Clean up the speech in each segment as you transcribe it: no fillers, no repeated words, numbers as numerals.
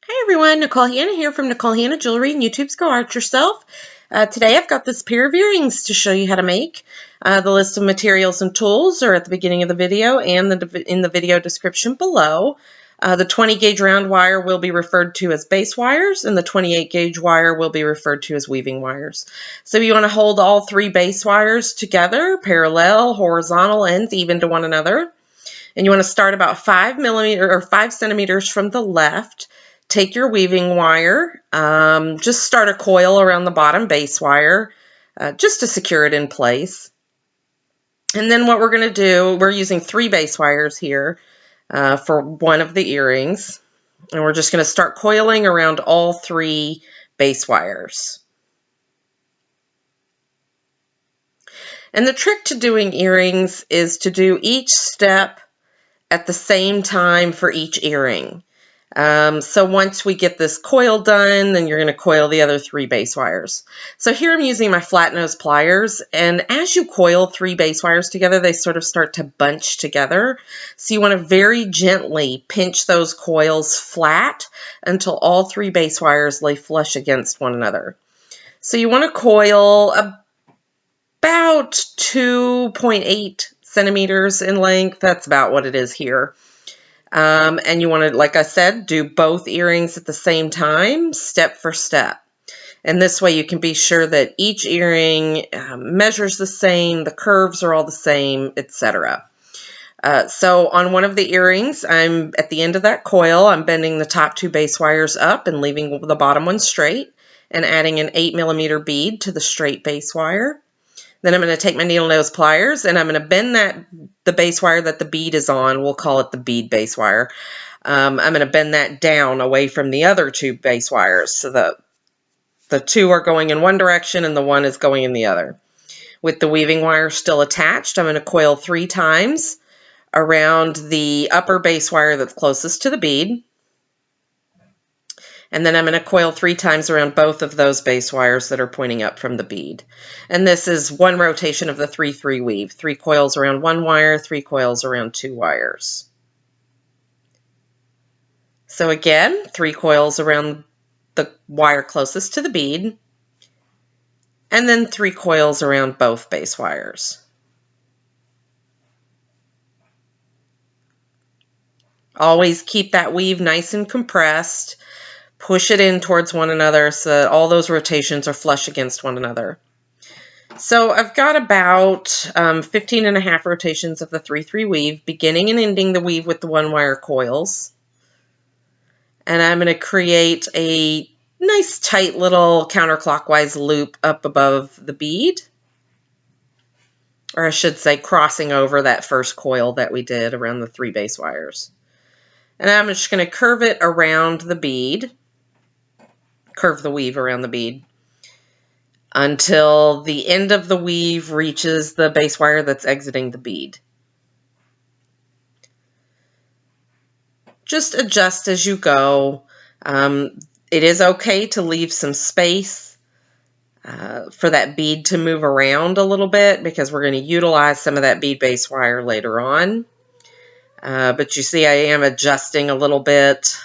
Hey everyone, Nicole Hanna here from Nicole Hanna Jewelry and YouTube's Go Art Yourself. Today I've got this pair of earrings to show you how to make. The list of materials and tools are at the beginning of the video and in the video description below. The 20 gauge round wire will be referred to as base wires, and the 28 gauge wire will be referred to as weaving wires. So you want to hold all three base wires together, parallel, horizontal ends even to one another. And you want to start about 5 centimeters from the left. Take your weaving wire, just start a coil around the bottom base wire, just to secure it in place. And then what we're going to do, we're using 3 base wires here for one of the earrings. And we're just going to start coiling around all 3 base wires. And the trick to doing earrings is to do each step at the same time for each earring. So once we get this coil done, then you're going to coil the other 3 base wires. So here I'm using my flat nose pliers, and as you coil 3 base wires together, they sort of start to bunch together. So you want to very gently pinch those coils flat until all 3 base wires lay flush against one another. So you want to coil about 2.8 centimeters in length. That's about what it is here. And you want to, like I said, do both earrings at the same time, step for step. And this way you can be sure that each earring measures the same, the curves are all the same, etc. So on one of the earrings, I'm at the end of that coil, I'm bending the top 2 base wires up and leaving the bottom one straight and adding an 8mm bead to the straight base wire. Then I'm going to take my needle nose pliers and I'm going to bend the base wire that the bead is on. We'll call it the bead base wire. I'm going to bend that down away from the other 2 base wires. So the 2 are going in one direction and the 1 is going in the other. With the weaving wire still attached, I'm going to coil 3 times around the upper base wire that's closest to the bead. And then I'm going to coil 3 times around both of those base wires that are pointing up from the bead. And this is one rotation of the 3-3 weave. 3 coils around 1 wire, 3 coils around 2 wires. So again, 3 coils around the wire closest to the bead, and then 3 coils around both base wires. Always keep that weave nice and compressed. Push it in towards one another so that all those rotations are flush against one another. So I've got about 15.5 rotations of the 3-3 weave, beginning and ending the weave with the 1-wire coils. And I'm going to create a nice tight little counterclockwise loop up above the bead. Or I should say crossing over that first coil that we did around the 3 base wires. And I'm just going to curve it around the bead. Curve the weave around the bead until the end of the weave reaches the base wire that's exiting the bead. Just adjust as you go. It is okay to leave some space for that bead to move around a little bit because we're going to utilize some of that bead base wire later on. But you see I am adjusting a little bit.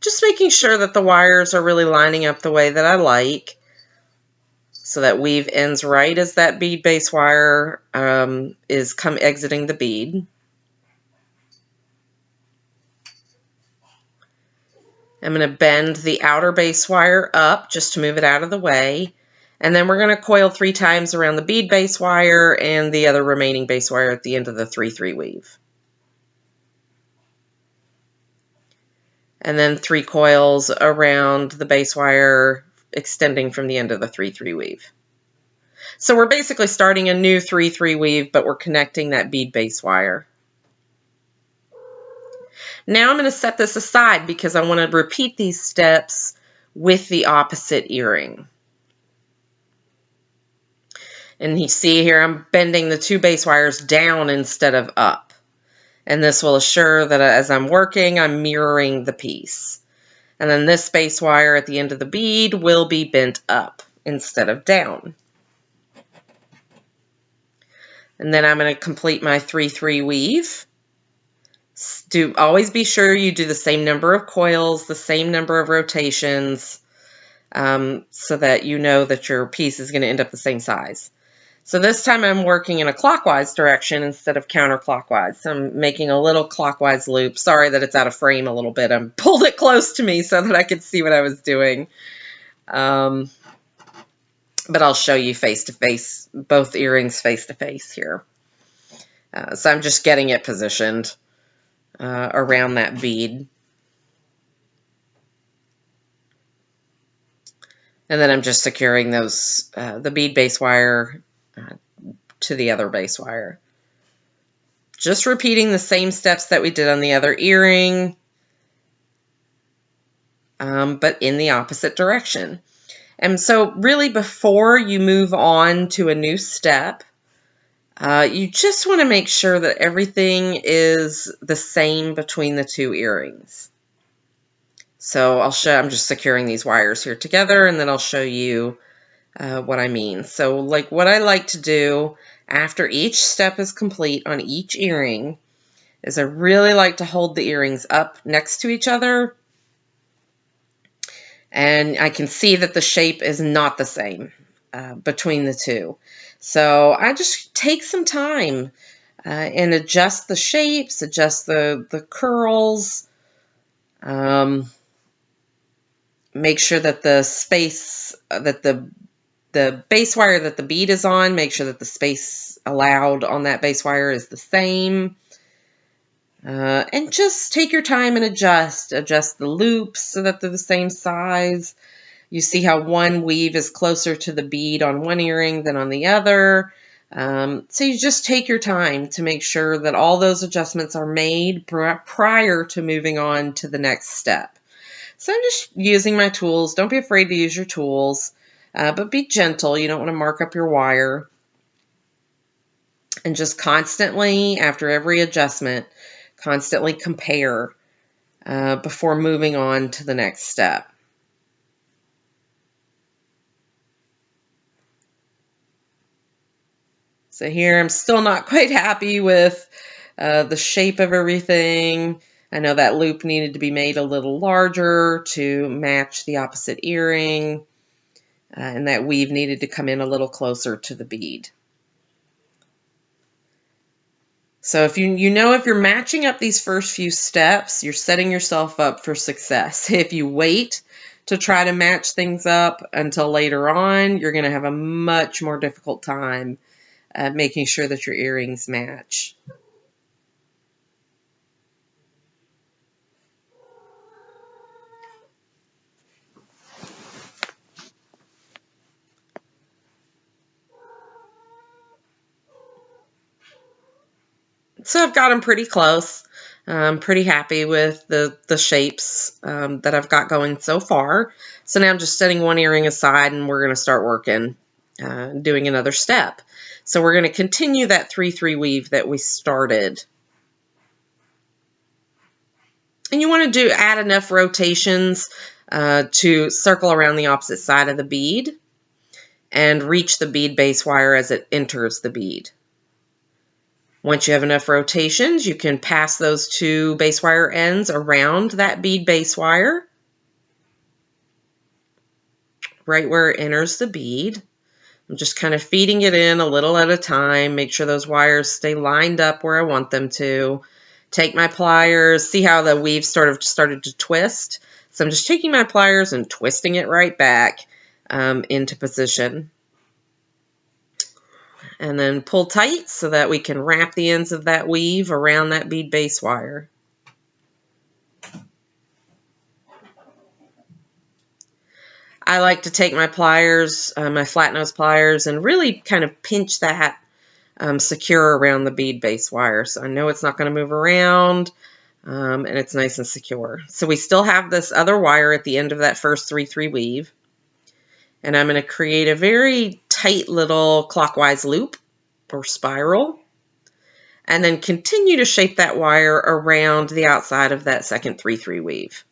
Just making sure that the wires are really lining up the way that I like. So that weave ends right as that bead base wire is exiting the bead. I'm going to bend the outer base wire up just to move it out of the way. And then we're going to coil 3 times around the bead base wire and the other remaining base wire at the end of the 3-3 weave. And then 3 coils around the base wire extending from the end of the 3-3 weave. So we're basically starting a new 3-3 weave, but we're connecting that bead base wire. Now I'm going to set this aside because I want to repeat these steps with the opposite earring. And you see here I'm bending the 2 base wires down instead of up. And this will assure that as I'm working, I'm mirroring the piece. And then this base wire at the end of the bead will be bent up instead of down. And then I'm going to complete my 3-3 weave. always be sure you do the same number of coils, the same number of rotations, so that you know that your piece is going to end up the same size. So this time I'm working in a clockwise direction instead of counterclockwise. So I'm making a little clockwise loop. Sorry that it's out of frame a little bit. I pulled it close to me so that I could see what I was doing. But I'll show you face-to-face, both earrings face-to-face here. So I'm just getting it positioned around that bead. And then I'm just securing those, the bead base wire to the other base wire. Just repeating the same steps that we did on the other earring, but in the opposite direction. And so really before you move on to a new step, you just want to make sure that everything is the same between the two earrings. So I'm just securing these wires here together, and then I'll show you what I mean. So like what I like to do after each step is complete on each earring is I really like to hold the earrings up next to each other, and I can see that the shape is not the same between the two. So I just take some time and adjust the shapes, adjust the curls, make sure that the space, that the base wire that the bead is on, make sure that the space allowed on that base wire is the same. And just take your time and adjust the loops so that they're the same size. You see how one weave is closer to the bead on one earring than on the other. So you just take your time to make sure that all those adjustments are made prior to moving on to the next step. So I'm just using my tools. Don't be afraid to use your tools, but be gentle. You don't want to mark up your wire. And just constantly, after every adjustment, constantly compare before moving on to the next step. So here I'm still not quite happy with the shape of everything. I know that loop needed to be made a little larger to match the opposite earring, and that weave needed to come in a little closer to the bead. So if you know if you're matching up these first few steps, you're setting yourself up for success. If you wait to try to match things up until later on, you're going to have a much more difficult time making sure that your earrings match. So I've got them pretty close. I'm pretty happy with the shapes that I've got going so far. So now I'm just setting one earring aside, and we're going to start working, doing another step. So we're going to continue that 3-3 weave that we started. And you want to add enough rotations to circle around the opposite side of the bead and reach the bead base wire as it enters the bead. Once you have enough rotations, you can pass those two base wire ends around that bead base wire, right where it enters the bead. I'm just kind of feeding it in a little at a time, make sure those wires stay lined up where I want them to. Take my pliers, see how the weave sort of started to twist. So I'm just taking my pliers and twisting it right back into position. And then pull tight so that we can wrap the ends of that weave around that bead base wire. I like to take my pliers, my flat nose pliers, and really kind of pinch that secure around the bead base wire. So I know it's not going to move around, and it's nice and secure. So we still have this other wire at the end of that first 3-3 weave. And I'm going to create a very tight little clockwise loop or spiral, and then continue to shape that wire around the outside of that second 3-3 weave.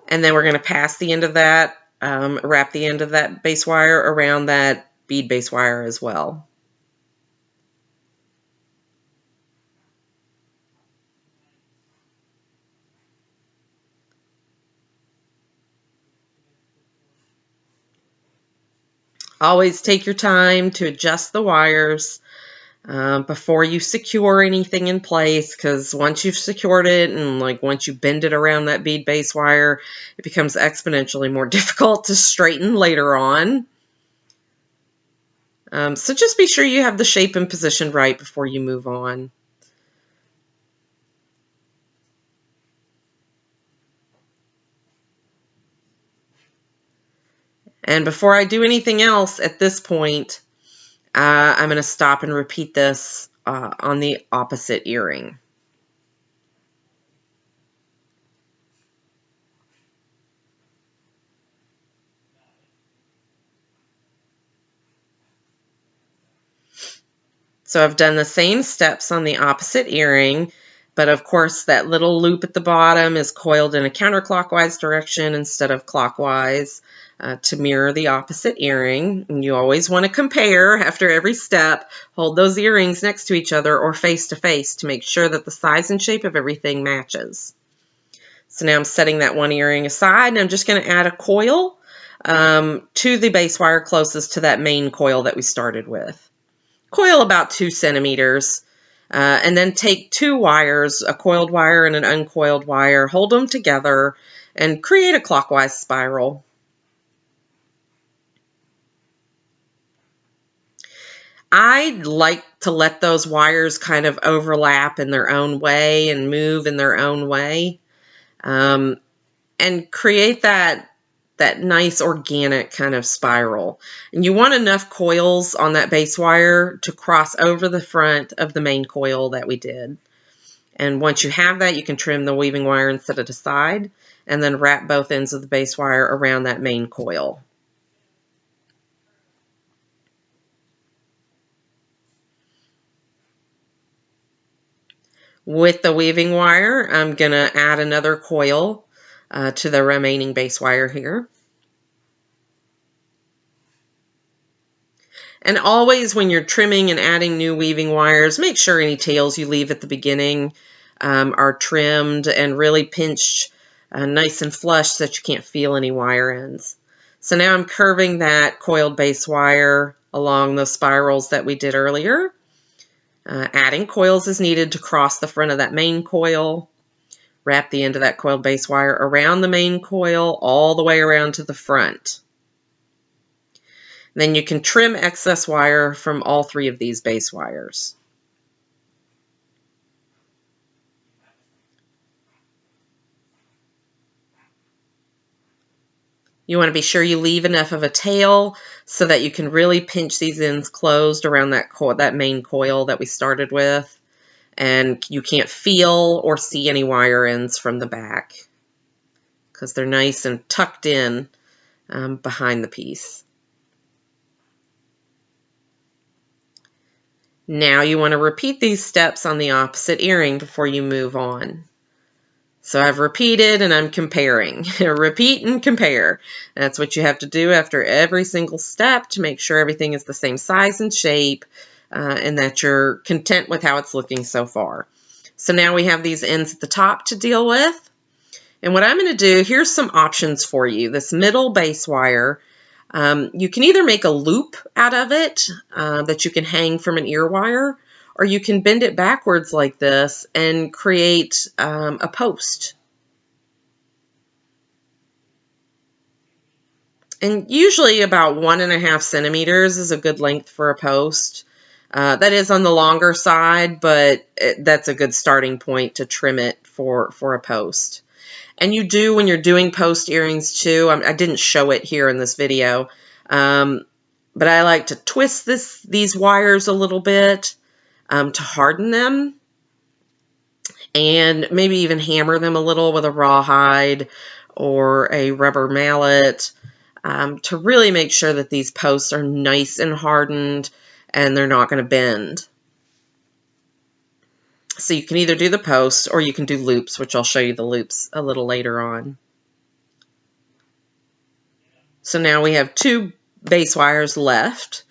And then we're going to pass the end of that, wrap the end of that base wire around that bead base wire as well. Always take your time to adjust the wires before you secure anything in place, because once you've secured it and like once you bend it around that bead base wire, it becomes exponentially more difficult to straighten later on. So just be sure you have the shape and position right before you move on. And before I do anything else at this point, I'm going to stop and repeat this on the opposite earring. So I've done the same steps on the opposite earring, but of course that little loop at the bottom is coiled in a counterclockwise direction instead of clockwise to mirror the opposite earring. And you always want to compare after every step. Hold those earrings next to each other or face to face to make sure that the size and shape of everything matches. So now I'm setting that one earring aside, and I'm just going to add a coil to the base wire closest to that main coil that we started with. Coil about 2 centimeters, and then take 2 wires, a coiled wire and an uncoiled wire, hold them together, and create a clockwise spiral. I like to let those wires kind of overlap in their own way and move in their own way, and create that nice organic kind of spiral. And you want enough coils on that base wire to cross over the front of the main coil that we did. And once you have that, you can trim the weaving wire and set it aside, and then wrap both ends of the base wire around that main coil. With the weaving wire, I'm going to add another coil to the remaining base wire here. And always when you're trimming and adding new weaving wires, make sure any tails you leave at the beginning are trimmed and really pinched nice and flush so that you can't feel any wire ends. So now I'm curving that coiled base wire along the spirals that we did earlier. Adding coils as needed to cross the front of that main coil. Wrap the end of that coiled base wire around the main coil all the way around to the front. Then you can trim excess wire from all 3 of these base wires. You want to be sure you leave enough of a tail so that you can really pinch these ends closed around that main coil that we started with, and you can't feel or see any wire ends from the back because they're nice and tucked in behind the piece. Now you want to repeat these steps on the opposite earring before you move on. So I've repeated and I'm comparing. Repeat and compare. That's what you have to do after every single step to make sure everything is the same size and shape and that you're content with how it's looking so far. So now we have these ends at the top to deal with. And what I'm going to do, here's some options for you. This middle base wire, you can either make a loop out of it that you can hang from an ear wire, or you can bend it backwards like this and create a post. And usually about 1.5 centimeters is a good length for a post. That is on the longer side, but that's a good starting point to trim it for a post. And you do, when you're doing post earrings too, I didn't show it here in this video, but I like to twist these wires a little bit to harden them, and maybe even hammer them a little with a rawhide or a rubber mallet to really make sure that these posts are nice and hardened and they're not going to bend. So you can either do the posts or you can do loops, which I'll show you the loops a little later on. So now we have 2 base wires left.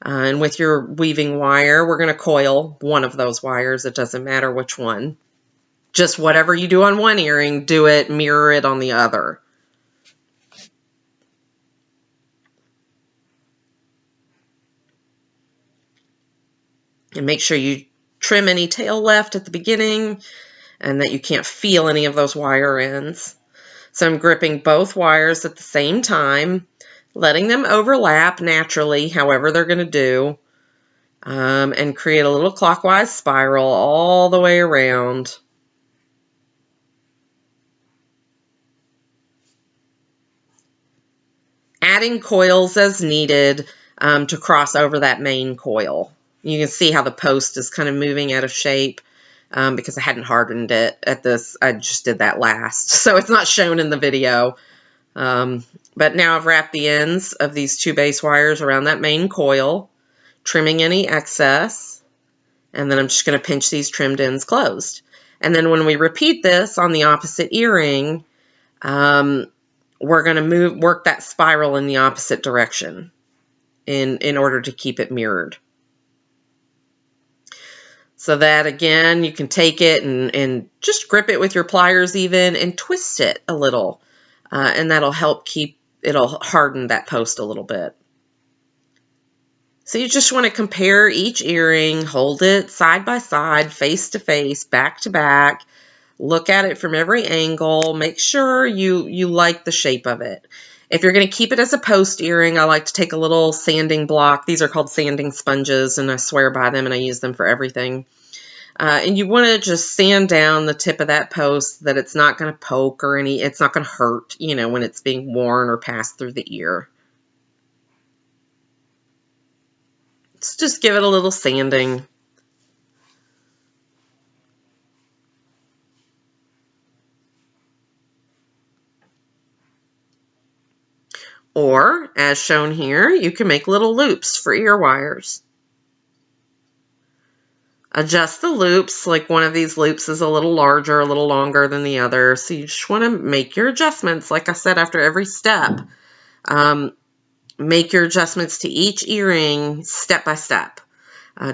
And with your weaving wire, we're going to coil one of those wires. It doesn't matter which one. Just whatever you do on one earring, mirror it on the other. And make sure you trim any tail left at the beginning and that you can't feel any of those wire ends. So I'm gripping both wires at the same time, letting them overlap naturally, however they're going to do, and create a little clockwise spiral all the way around. Adding coils as needed to cross over that main coil. You can see how the post is kind of moving out of shape because I hadn't hardened it at this. I just did that last, so it's not shown in the video. But now I've wrapped the ends of these 2 base wires around that main coil, trimming any excess, and then I'm just going to pinch these trimmed ends closed. And then when we repeat this on the opposite earring, we're going to work that spiral in the opposite direction in order to keep it mirrored. So that, again, you can take it and just grip it with your pliers even and twist it a little. And that'll help it'll harden that post a little bit. So you just want to compare each earring, hold it side by side, face to face, back to back, look at it from every angle, make sure you like the shape of it. If you're going to keep it as a post earring, I like to take a little sanding block. These are called sanding sponges, and I swear by them, and I use them for everything. And you want to just sand down the tip of that post that it's not going to poke or it's not going to hurt, when it's being worn or passed through the ear. Let's just give it a little sanding. Or, as shown here, you can make little loops for ear wires. Adjust the loops, like one of these loops is a little larger, a little longer than the other. So you just want to make your adjustments, like I said, after every step. Make your adjustments to each earring step by step.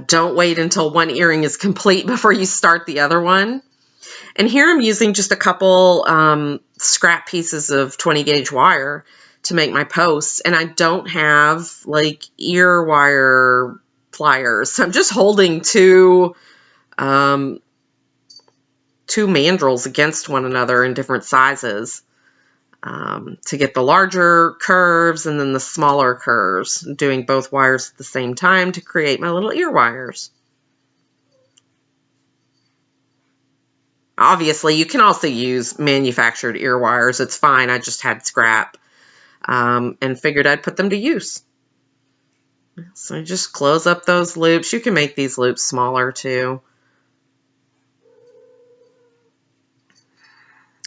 Don't wait until one earring is complete before you start the other one. And here I'm using just a couple scrap pieces of 20 gauge wire to make my posts, and I don't have like ear wire pliers. So I'm just holding two mandrels against one another in different sizes to get the larger curves and then the smaller curves, doing both wires at the same time to create my little ear wires. Obviously, you can also use manufactured ear wires. It's fine. I just had scrap and figured I'd put them to use. So just close up those loops. You can make these loops smaller too.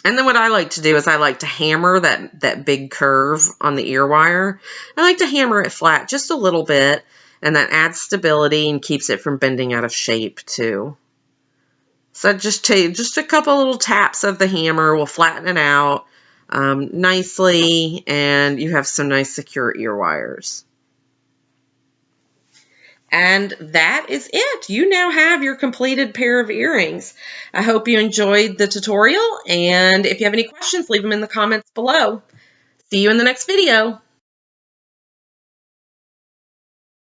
And then what I like to do is I like to hammer that big curve on the ear wire. I like to hammer it flat just a little bit, and that adds stability and keeps it from bending out of shape too. So just a couple little taps of the hammer will flatten it out nicely, and you have some nice secure ear wires. And that is it. You now have your completed pair of earrings. I hope you enjoyed the tutorial, and if you have any questions, leave them in the comments below. See you in the next video.